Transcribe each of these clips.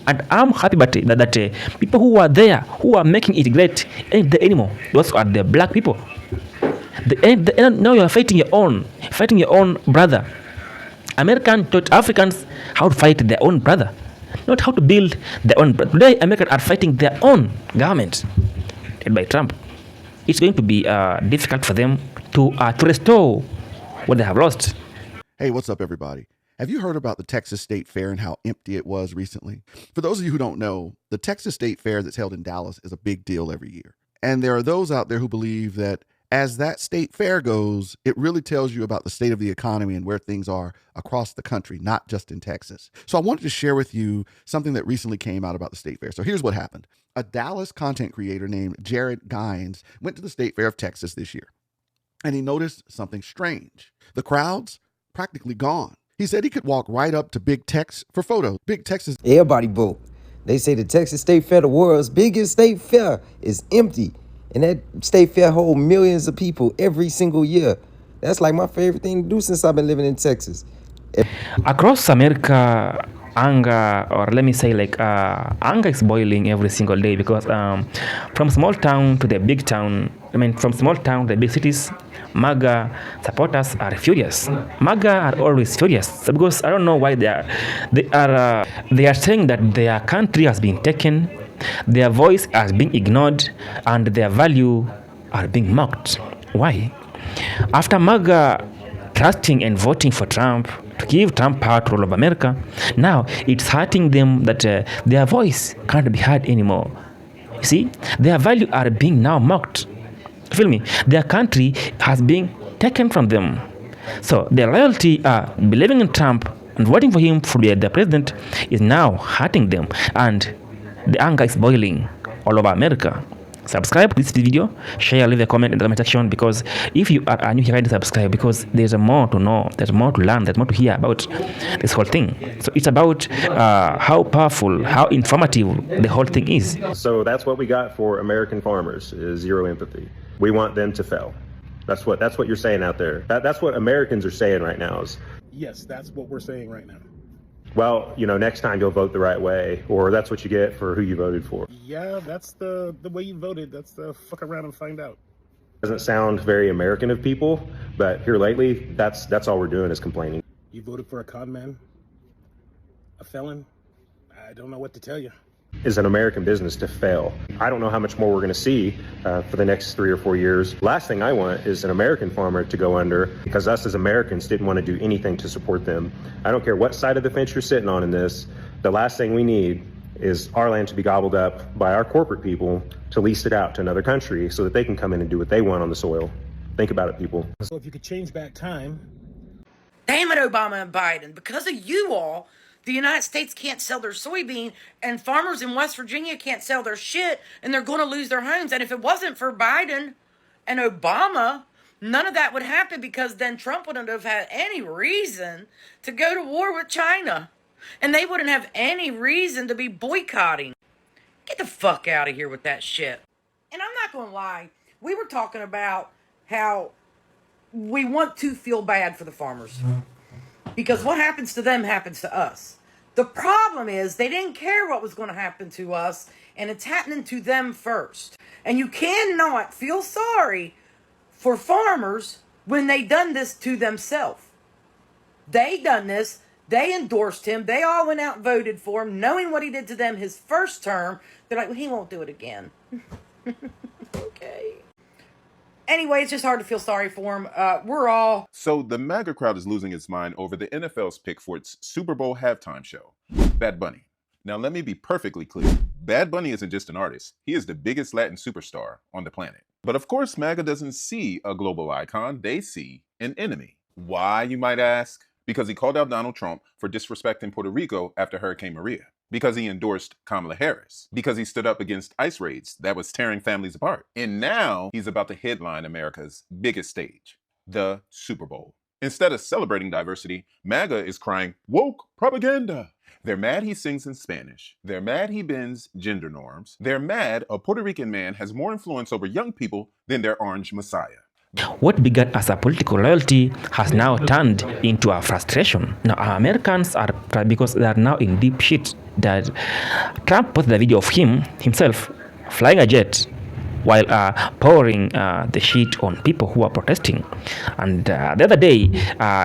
And I'm happy that people who are there, who are making it great, ain't there anymore. Those are the black people. Now you are fighting your own brother. American taught Africans how to fight their own brother, not how to build their own brother. Today, Americans are fighting their own government, led by Trump. It's going to be difficult for them to restore what they have lost. Hey, what's up, everybody? Have you heard about the Texas State Fair and how empty it was recently? For those of you who don't know, the Texas State Fair that's held in Dallas is a big deal every year. And there are those out there who believe that as that state fair goes, it really tells you about the state of the economy and where things are across the country, not just in Texas. So I wanted to share with you something that recently came out about the state fair. So here's what happened. A Dallas content creator named Jared Gines went to the State Fair of Texas this year, and he noticed something strange. The crowds practically gone. He said he could walk right up to Big Tex for photos. Big Tex is... Everybody vote. They say the Texas State Fair, the world's biggest state fair, is empty. And that state fair holds millions of people every single year. That's like my favorite thing to do since I've been living in Texas. Across America, anger, or let me say anger is boiling every single day because from small town to the big town, from small town to the big cities, MAGA supporters are furious. MAGA are always furious because I don't know why they are saying that their country has been taken, their voice has been ignored, and their value are being mocked. Why? After MAGA trusting and voting for Trump to give Trump power to all of America, now it's hurting them that their voice can't be heard anymore. You see, their value are being now mocked. Feel me? Their country has been taken from them. So their loyalty, believing in Trump and voting for him to be the president, is now hurting them, and the anger is boiling all over America. Subscribe to this video, share, leave a comment in the comment section, because if you are new here, kindly subscribe, because there's more to know, there's more to learn, there's more to hear about this whole thing. So it's about how powerful, how informative the whole thing is. So that's what we got for American farmers, is zero empathy. We want them to fail. That's what you're saying out there. That's what Americans are saying right now. Yes, that's what we're saying right now. Well, next time you'll vote the right way, or that's what you get for who you voted for. Yeah, that's the way you voted. That's the fuck around and find out. Doesn't sound very American of people, but here lately, that's all we're doing is complaining. You voted for a con man? A felon? I don't know what to tell you. Is an American business to fail. I don't know how much more we're going to see for the next 3 or 4 years. Last thing I want is an American farmer to go under because us as Americans didn't want to do anything to support them. I don't care what side of the fence you're sitting on in this. The last thing we need is our land to be gobbled up by our corporate people to lease it out to another country so that they can come in and do what they want on the soil. Think about it, people. So if you could change back time. Damn it, Obama and Biden. Because of you all, the United States can't sell their soybean, and farmers in West Virginia can't sell their shit, and they're going to lose their homes. And if it wasn't for Biden and Obama, none of that would happen, because then Trump wouldn't have had any reason to go to war with China. And they wouldn't have any reason to be boycotting. Get the fuck out of here with that shit. And I'm not going to lie. We were talking about how we want to feel bad for the farmers, because what happens to them happens to us. The problem is they didn't care what was going to happen to us, and it's happening to them first. And you cannot feel sorry for farmers when they done this to themselves. They done this. They endorsed him. They all went out and voted for him, knowing what he did to them his first term. They're like, well, he won't do it again. Okay. Anyway, it's just hard to feel sorry for him. We're all... So the MAGA crowd is losing its mind over the NFL's pick for its Super Bowl halftime show, Bad Bunny. Now, let me be perfectly clear. Bad Bunny isn't just an artist. He is the biggest Latin superstar on the planet. But of course, MAGA doesn't see a global icon. They see an enemy. Why, you might ask? Because he called out Donald Trump for disrespecting Puerto Rico after Hurricane Maria. Because he endorsed Kamala Harris. Because he stood up against ICE raids that was tearing families apart. And now he's about to headline America's biggest stage, the Super Bowl. Instead of celebrating diversity, MAGA is crying, woke propaganda. They're mad he sings in Spanish. They're mad he bends gender norms. They're mad a Puerto Rican man has more influence over young people than their orange messiah. What began as a political loyalty has now turned into a frustration. Now, Americans are, because they are now in deep shit, that Trump posted a video of himself flying a jet while pouring the shit on people who are protesting. And the other day,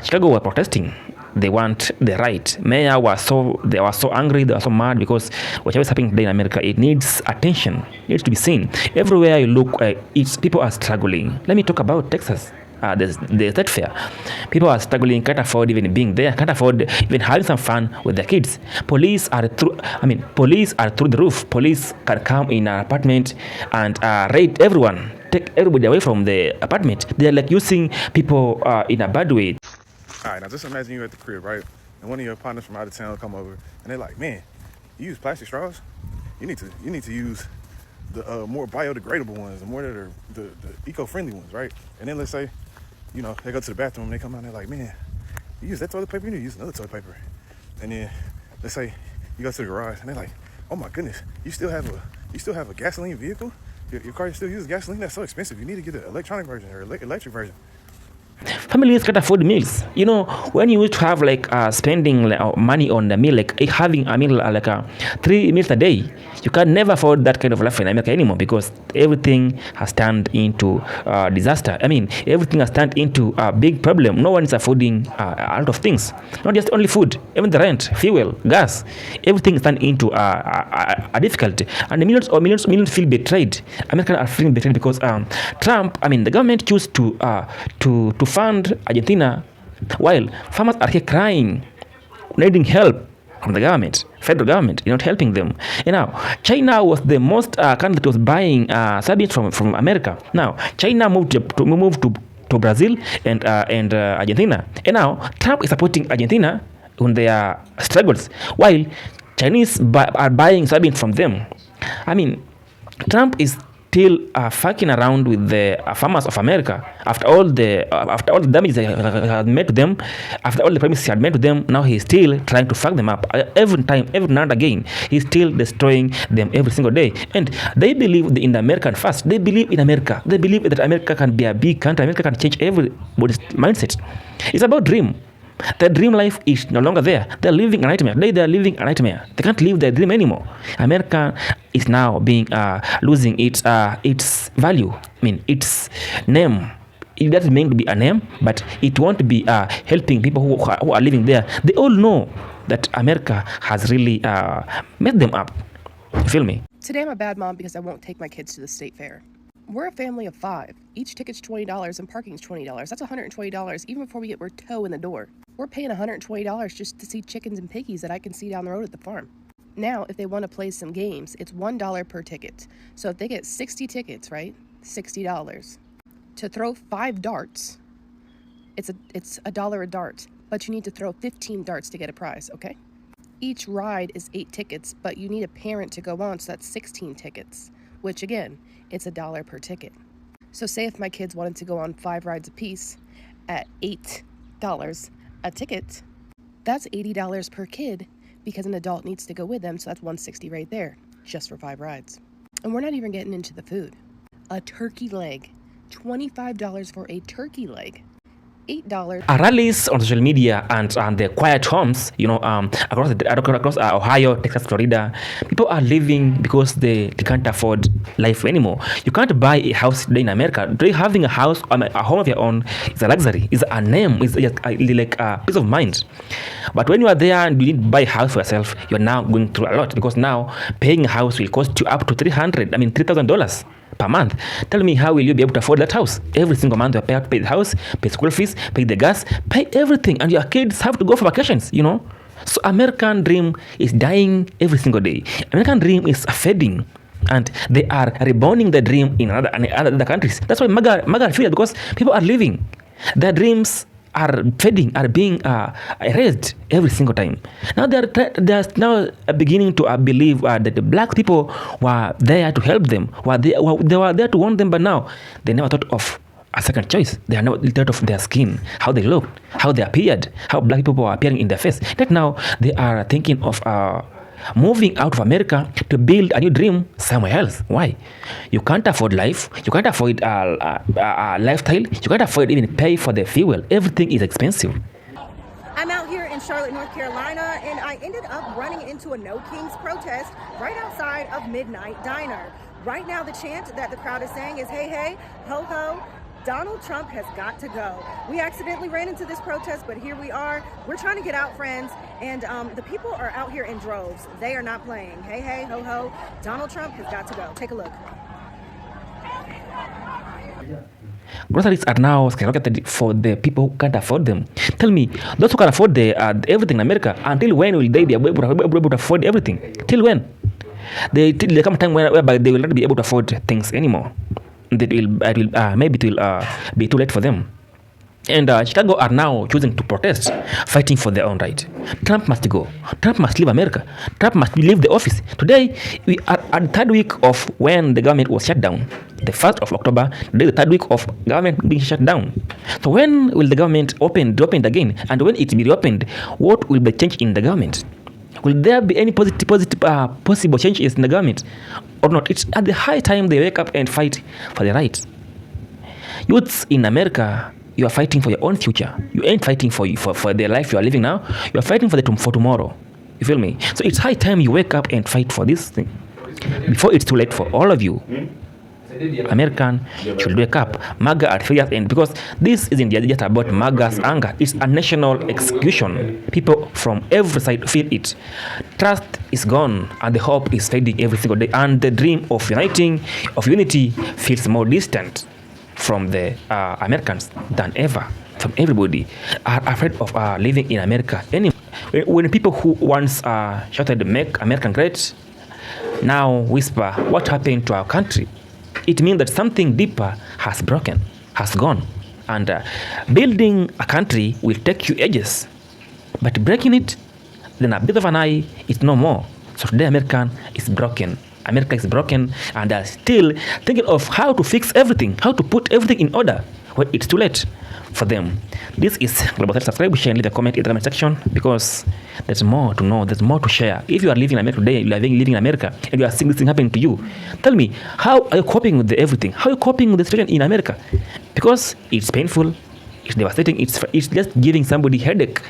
Chicago were protesting. They want the right. Mayor was they were so angry, they were so mad because whatever is happening today in America, it needs attention. It needs to be seen. Everywhere you look, people are struggling. Let me talk about Texas. The state fair. People are struggling, can't afford even being there, can't afford even having some fun with their kids. Police are through the roof. Police can come in an apartment and raid everyone, take everybody away from the apartment. They're like using people in a bad way. All right, now just imagine you're at the crib, right? And one of your partners from out of town come over, and they're like, "Man, you use plastic straws? You need to use the more biodegradable ones, the more that are the eco-friendly ones, right?" And then let's say, you know, they go to the bathroom, and they come out, and they're like, "Man, you use that toilet paper? You need to use another toilet paper." And then let's say you go to the garage, and they're like, "Oh my goodness, you still have a gasoline vehicle? Your car still uses gasoline? That's so expensive. You need to get an electronic version or electric version." Families can't afford meals. You know, when you used to have like spending money on the meal, like having a meal like 3 meals a day, you can never afford that kind of life in America anymore because everything has turned into disaster. I mean, everything has turned into a big problem. No one is affording a lot of things, not just only food, even the rent, fuel, gas. Everything is turned into a difficulty, and the millions feel betrayed. Americans are feeling betrayed because Trump. I mean, the government chose to fund Argentina while farmers are here crying, needing help from the government, federal government, not helping them. And now, China was the most country that was buying soybeans from America. Now, China moved to Brazil and Argentina. And now, Trump is supporting Argentina on their struggles, while Chinese are buying soybeans from them. I mean, Trump is still fucking around with the farmers of America after all the damage he had made to them, after all the promises he had made to them. Now he's still trying to fuck them up every now and again. He's still destroying them every single day, and they believe in the American first. They believe in America. They believe that America can be a big country. America can change everybody's mindset. It's about dream. Their dream life is no longer there. They're living a nightmare. They are living a nightmare. They can't live their dream anymore. America is now being losing its value. I mean, its name. It doesn't mean to be a name, but it won't be helping people who are living there. They all know that America has really messed them up. You feel me? Today I'm a bad mom because I won't take my kids to the state fair. We're a family of 5. Each ticket's $20 and parking's $20. That's $120 even before we get our toe in the door. We're paying $120 just to see chickens and piggies that I can see down the road at the farm. Now, if they want to play some games, it's $1 per ticket. So if they get 60 tickets, right? $60. To throw 5 darts, it's $1 a dart, but you need to throw 15 darts to get a prize, okay? Each ride is 8 tickets, but you need a parent to go on, so that's 16 tickets, which again, it's $1 per ticket. So say if my kids wanted to go on 5 rides apiece at $8 a ticket, that's $80 per kid because an adult needs to go with them, so that's $160 right there, just for 5 rides. And we're not even getting into the food. A turkey leg, $25 for a turkey leg. $8. Rallies on social media and the quiet homes, across Ohio, Texas, Florida, people are living because they can't afford life anymore. You can't buy a house today in America. Having a house, a home of your own, is a luxury. It's a name. It's like a peace of mind. But when you are there and you need to buy a house for yourself, you're now going through a lot because now paying a house will cost you up to $3,000 per month. Tell me, how will you be able to afford that house? Every single month you have to pay the house, pay school fees, pay the gas, pay everything, and your kids have to go for vacations, So American dream is dying every single day. American dream is fading, and they are reborning the dream in other countries. That's why MAGA feel, because people are living. Their dreams are fading, are being erased every single time. Now they're now beginning to believe that the black people were there to help them, they were there to warn them, but now they never thought of a second choice. They are never thought of their skin, how they looked, how they appeared, how black people were appearing in their face. That now they are thinking of moving out of America to build a new dream somewhere else. Why? You can't afford life. You can't afford a lifestyle. You can't afford even pay for the fuel. Everything is expensive. I'm out here in Charlotte, North Carolina, and I ended up running into a No Kings protest right outside of Midnight Diner. Right now, the chant that the crowd is saying is, hey, hey, ho, ho, Donald Trump has got to go. We accidentally ran into this protest, but here we are. We're trying to get out, friends, and the people are out here in droves. They are not playing. Hey, hey, ho, ho, Donald Trump has got to go. Take a look. Groceries are now skyrocketed for the people who can't afford them. Tell me, those who can afford everything in America, until when will they be able to afford everything? Till when? There come a time whereby they will not be able to afford things anymore. Maybe it will be too late for them. And Chicago are now choosing to protest, fighting for their own right. Trump must go. Trump must leave America. Trump must leave the office. Today, we are at the third week of when the government was shut down. The 1st of October, today the third week of government being shut down. So when will the government reopened again? And when it be reopened, what will be changed in the government? Will there be any possible changes in the government or not? It's at the high time they wake up and fight for their rights. Youths in America, you are fighting for your own future. You ain't fighting for the life you are living now. You are fighting for tomorrow. You feel me? So it's high time you wake up and fight for this thing before it's too late for all of you. American should wake up. MAGA at 3 years end, because this isn't just about MAGA's anger. It's a national execution. People from every side feel it. Trust is gone and the hope is fading every single day. And the dream of unity feels more distant from the Americans than ever. From everybody are afraid of living in America. When people who once shouted "Make America Great" now whisper what happened to our country, it means that something deeper has gone. And building a country will take you ages, but breaking it, then a bit of an eye is no more. So today America is broken, and they're still thinking of how to fix everything, how to put everything in order when it's too late for them. This is Global Threat. Subscribe, share, and leave a comment in the comment section, because there's more to know, there's more to share. If you are living in America today, you are living in America, and you are seeing this thing happening to you, tell me, how are you coping with everything? How are you coping with the situation in America? Because it's painful, it's devastating, it's just giving somebody headache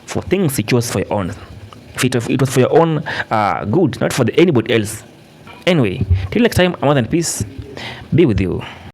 for things you chose for your own. It was for your own good, not for anybody else. Anyway, till next time, I'm more than peace. Be with you.